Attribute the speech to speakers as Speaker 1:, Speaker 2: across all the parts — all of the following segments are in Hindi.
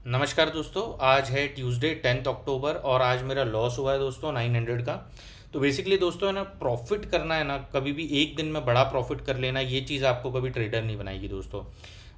Speaker 1: नमस्कार दोस्तों। आज है ट्यूसडे 10 अक्टूबर और आज मेरा लॉस हुआ है दोस्तों 900 का। तो बेसिकली दोस्तों है ना, प्रॉफिट करना है ना, कभी भी एक दिन में बड़ा प्रॉफिट कर लेना, ये चीज़ आपको कभी ट्रेडर नहीं बनाएगी दोस्तों।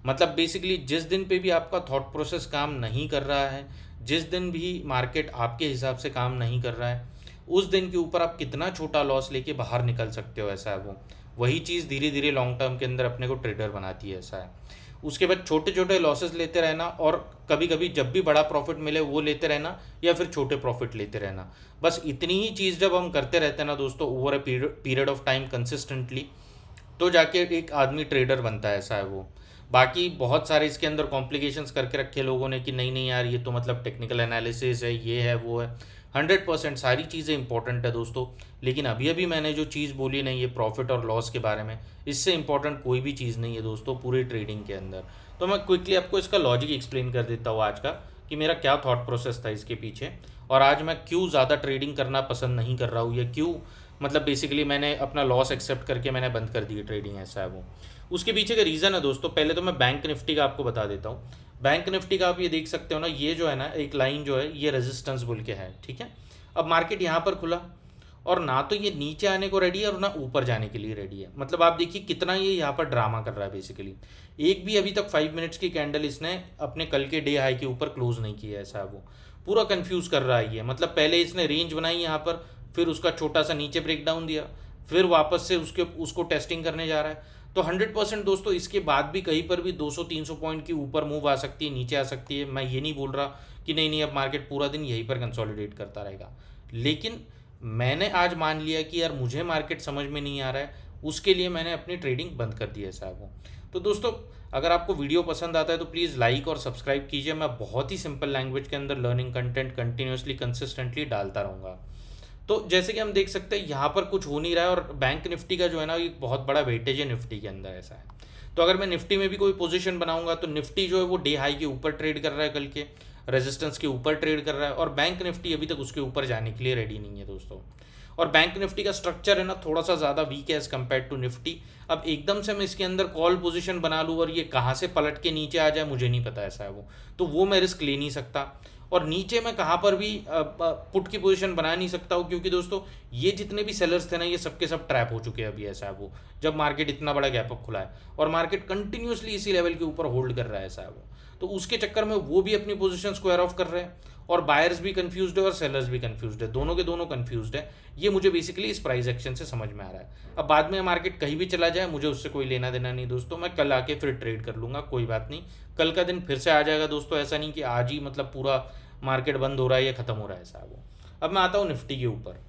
Speaker 1: मतलब बेसिकली जिस दिन पे भी आपका थॉट प्रोसेस काम नहीं कर रहा है, जिस दिन भी मार्केट आपके हिसाब से काम नहीं कर रहा है, उस दिन के ऊपर आप कितना छोटा लॉस लेके बाहर निकल सकते हो, ऐसा है वो। वही चीज़ धीरे धीरे लॉन्ग टर्म के अंदर अपने को ट्रेडर बनाती है, ऐसा है। उसके बाद छोटे छोटे लॉसेस लेते रहना और कभी कभी जब भी बड़ा प्रॉफिट मिले वो लेते रहना, या फिर छोटे प्रॉफिट लेते रहना। बस इतनी ही चीज़ जब हम करते रहते हैं ना दोस्तों, over a period of time consistently, तो जाके एक आदमी ट्रेडर बनता है, ऐसा है वो। बाकी बहुत सारे इसके अंदर कॉम्प्लिकेशंस करके रखे लोगों ने कि नहीं नहीं यार, ये तो मतलब टेक्निकल एनालिसिस है, ये है वो है। 100% सारी चीज़ें इंपॉर्टेंट है दोस्तों। लेकिन अभी अभी मैंने जो चीज़ बोली ना, ये प्रॉफिट और लॉस के बारे में, इससे इंपॉर्टेंट कोई भी चीज़ नहीं है दोस्तों पूरी ट्रेडिंग के अंदर। तो मैं क्विकली आपको इसका लॉजिक एक्सप्लेन कर देता हूँ आज का, कि मेरा क्या थॉट प्रोसेस था इसके पीछे, और आज मैं क्यों ज़्यादा ट्रेडिंग करना पसंद नहीं कर रहा हूँ, या क्यों मतलब बेसिकली मैंने अपना लॉस एक्सेप्ट करके मैंने बंद कर दी ट्रेडिंग, ऐसा है वो। उसके पीछे का रीज़न है दोस्तों, पहले तो मैं बैंक निफ्टी का आपको बता देता हूँ। बैंक निफ्टी का आप ये देख सकते हो ना, ये जो है ना एक लाइन जो है, ये रेजिस्टेंस बोल के है, ठीक है। अब मार्केट यहाँ पर खुला और ना तो ये नीचे आने को रेडी है और ना ऊपर जाने के लिए रेडी है। मतलब आप देखिए कितना ये यहाँ पर ड्रामा कर रहा है बेसिकली। एक भी अभी तक 5 मिनट्स की कैंडल इसने अपने कल के डे हाई के ऊपर क्लोज नहीं किया है, ऐसा है वो। पूरा कंफ्यूज कर रहा है ये। मतलब पहले इसने रेंज बनाई यहाँ पर, फिर उसका छोटा सा नीचे ब्रेक डाउन दिया, फिर वापस से उसको टेस्टिंग करने जा रहा है। तो 100% दोस्तों इसके बाद भी कहीं पर भी 200-300 पॉइंट की ऊपर मूव आ सकती है, नीचे आ सकती है। मैं ये नहीं बोल रहा कि नहीं नहीं अब मार्केट पूरा दिन यहीं पर कंसोलिडेट करता रहेगा, लेकिन मैंने आज मान लिया कि यार मुझे मार्केट समझ में नहीं आ रहा है, उसके लिए मैंने अपनी ट्रेडिंग बंद कर दी है साहब वो। तो दोस्तों, अगर आपको वीडियो पसंद आता है तो प्लीज़ लाइक और सब्सक्राइब कीजिए। मैं बहुत ही सिंपल लैंग्वेज के अंदर लर्निंग कंटेंट कंटिन्यूसली कंसिस्टेंटली डालता रहूँगा। तो जैसे कि हम देख सकते हैं यहाँ पर कुछ हो नहीं रहा है, और बैंक निफ्टी का जो है ना, एक बहुत बड़ा वेटेज है निफ्टी के अंदर, ऐसा है। तो अगर मैं निफ्टी में भी कोई पोजीशन बनाऊंगा तो निफ्टी जो है वो डे हाई के ऊपर ट्रेड कर रहा है, कल के रेजिस्टेंस के ऊपर ट्रेड कर रहा है, और बैंक निफ्टी अभी तक उसके ऊपर जाने के लिए रेडी नहीं है दोस्तों। और बैंक निफ्टी का स्ट्रक्चर है ना, थोड़ा सा ज़्यादा वीक है एज़ कम्पेयर टू निफ्टी। अब एकदम से मैं इसके अंदर कॉल पोजीशन बना लूँ और ये कहाँ से पलट के नीचे आ जाए मुझे नहीं पता, ऐसा है वो। तो वो मैं रिस्क ले नहीं सकता। और नीचे मैं कहाँ पर भी पुट की पोजीशन बना नहीं सकता हूँ, क्योंकि दोस्तों ये जितने भी सेलर्स थे ना, ये सबके सब ट्रैप हो चुके हैं अभी, ऐसा है वो। जब मार्केट इतना बड़ा गैप अप खुला है और मार्केट कंटिन्यूसली इसी लेवल के ऊपर होल्ड कर रहा है, ऐसा है वो। तो उसके चक्कर में वो भी अपनी पोजीशन स्क्वायर ऑफ कर रहे हैं, और बायर्स भी कंफ्यूज्ड है और सेलर्स भी कंफ्यूज्ड है, दोनों के दोनों कंफ्यूज्ड है। ये मुझे बेसिकली इस प्राइस एक्शन से समझ में आ रहा है। अब बाद में मार्केट कहीं भी चला जाए, मुझे उससे कोई लेना देना नहीं दोस्तों। मैं कल आके फिर ट्रेड कर लूँगा, कोई बात नहीं। कल का दिन फिर से आ जाएगा दोस्तों, ऐसा नहीं कि आज ही मतलब पूरा मार्केट बंद हो रहा है या ख़त्म हो रहा है, ऐसा है वो। अब मैं आता हूँ निफ्टी के ऊपर।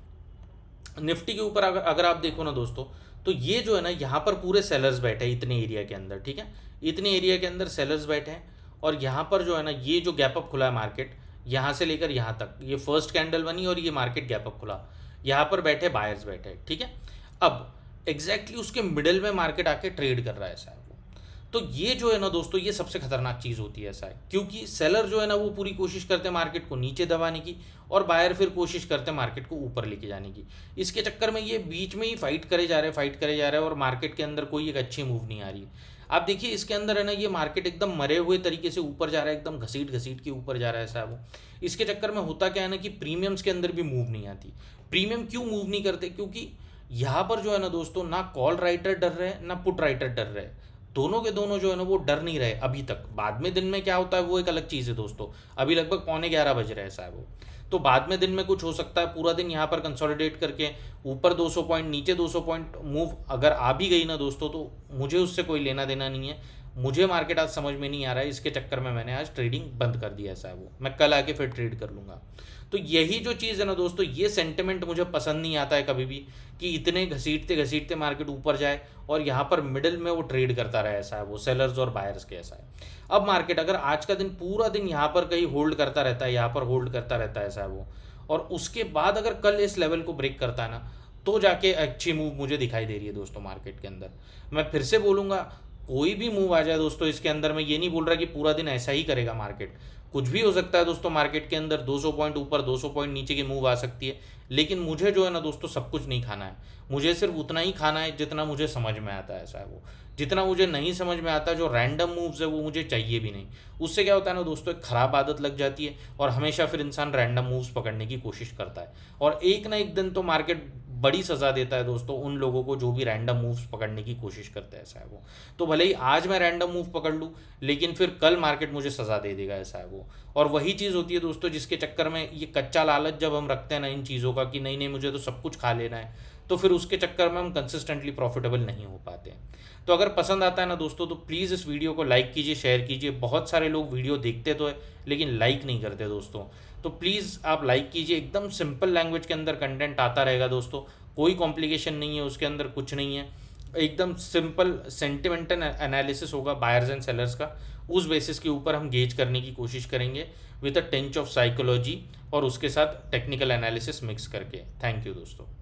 Speaker 1: निफ्टी के ऊपर अगर अगर आप देखो ना दोस्तों, तो ये जो है ना, यहाँ पर पूरे सेलर्स बैठे हैं इतने एरिया के अंदर, ठीक है। इतने एरिया के अंदर सेलर्स बैठे हैं, और यहाँ पर जो है ना, ये जो गैप अप खुला है मार्केट, यहाँ से लेकर यहाँ तक, ये फर्स्ट कैंडल बनी और ये मार्केट गैप अप खुला, यहाँ पर बैठे बायर्स बैठे, ठीक है। अब एग्जैक्टली उसके मिडल में मार्केट आके ट्रेड कर रहा है, ऐसा है वो। तो ये जो है ना दोस्तों, ये सबसे खतरनाक चीज़ होती है, ऐसा है। क्योंकि सेलर जो है ना, वो पूरी कोशिश करते हैं मार्केट को नीचे दबाने की, और बायर फिर कोशिश करते हैं मार्केट को ऊपर लेके जाने की। इसके चक्कर में ये बीच में ही फाइट करे जा रहे हैं, फाइट करे जा रहे हैं, और मार्केट के अंदर कोई एक अच्छी मूव नहीं आ रही। आप देखिए इसके अंदर है ना, ये मार्केट एकदम मरे हुए तरीके से ऊपर जा रहा है, एकदम घसीट घसीट के ऊपर जा रहा है, ऐसा है वो। इसके चक्कर में होता क्या है ना, कि प्रीमियम्स के अंदर भी मूव नहीं आती। प्रीमियम क्यों मूव नहीं करते? क्योंकि यहाँ पर जो है ना दोस्तों, ना कॉल राइटर डर रहे हैं ना पुट राइटर डर रहे हैं। दोनों के दोनों जो है ना, वो डर नहीं रहे अभी तक। बाद में दिन में क्या होता है वो एक अलग चीज़ है दोस्तों। अभी लगभग 11:45 बज रहे हैं, ऐसा है वो। तो बाद में दिन में कुछ हो सकता है, पूरा दिन यहाँ पर कंसोलिडेट करके ऊपर 200 पॉइंट नीचे 200 पॉइंट मूव अगर आ भी गई ना दोस्तों, तो मुझे उससे कोई लेना देना नहीं है। मुझे मार्केट आज समझ में नहीं आ रहा है, इसके चक्कर में मैंने आज ट्रेडिंग बंद कर दिया, ऐसा है वो। मैं कल आके फिर ट्रेड कर लूँगा। तो यही जो चीज़ है ना दोस्तों, ये सेंटिमेंट मुझे पसंद नहीं आता है कभी भी, कि इतने घसीटते घसीटते मार्केट ऊपर जाए और यहाँ पर मिडिल में वो ट्रेड करता रहे, ऐसा है वो, सेलर्स और बायर्स के, ऐसा है। अब मार्केट अगर आज का दिन पूरा दिन यहाँ पर कहीं होल्ड करता रहता है, यहाँ पर होल्ड करता रहता है, ऐसा है वो, और उसके बाद अगर कल इस लेवल को ब्रेक करता है ना, तो जाके अच्छी मूव मुझे दिखाई दे रही है दोस्तों मार्केट के अंदर। मैं फिर से बोलूँगा, कोई भी मूव आ जाए दोस्तों इसके अंदर, मैं ये नहीं बोल रहा कि पूरा दिन ऐसा ही करेगा मार्केट, कुछ भी हो सकता है दोस्तों। मार्केट के अंदर 200 पॉइंट ऊपर 200 पॉइंट नीचे की मूव आ सकती है, लेकिन मुझे जो है ना दोस्तों सब कुछ नहीं खाना है। मुझे सिर्फ उतना ही खाना है जितना मुझे समझ में आता है, ऐसा है वो। जितना मुझे नहीं समझ में आता, जो रैंडम मूव्स है वो मुझे चाहिए भी नहीं। उससे क्या होता है ना दोस्तों, एक खराब आदत लग जाती है और हमेशा फिर इंसान रैंडम मूव्स पकड़ने की कोशिश करता है। और एक ना एक दिन तो मार्केट बड़ी सज़ा देता है दोस्तों उन लोगों को जो भी रैंडम मूव्स पकड़ने की कोशिश करते हैं, ऐसा है वो। तो भले ही आज मैं रैंडम मूव पकड़ लूँ, लेकिन फिर कल मार्केट मुझे सज़ा दे देगा, ऐसा है वो। और वही चीज़ होती है दोस्तों जिसके चक्कर में ये कच्चा लालच जब हम रखते हैं ना इन चीज़ों का कि नहीं नहीं मुझे तो सब कुछ खा लेना है, तो फिर उसके चक्कर में हम कंसिस्टेंटली प्रॉफिटेबल नहीं हो पाते हैं। तो अगर पसंद आता है ना दोस्तों, तो प्लीज़ इस वीडियो को लाइक कीजिए, शेयर कीजिए। बहुत सारे लोग वीडियो देखते तो है लेकिन लाइक नहीं करते दोस्तों। तो प्लीज़ आप लाइक कीजिए। एकदम सिंपल लैंग्वेज के अंदर कंटेंट आता रहेगा दोस्तों, कोई कॉम्प्लिकेशन नहीं है उसके अंदर, कुछ नहीं है। एकदम सिंपल सेंटिमेंटल एनालिसिस होगा बायर्स एंड सेलर्स का, उस बेसिस के ऊपर हम गेज करने की कोशिश करेंगे with a tench of psychology और उसके साथ टेक्निकल एनालिसिस मिक्स करके। थैंक यू दोस्तों।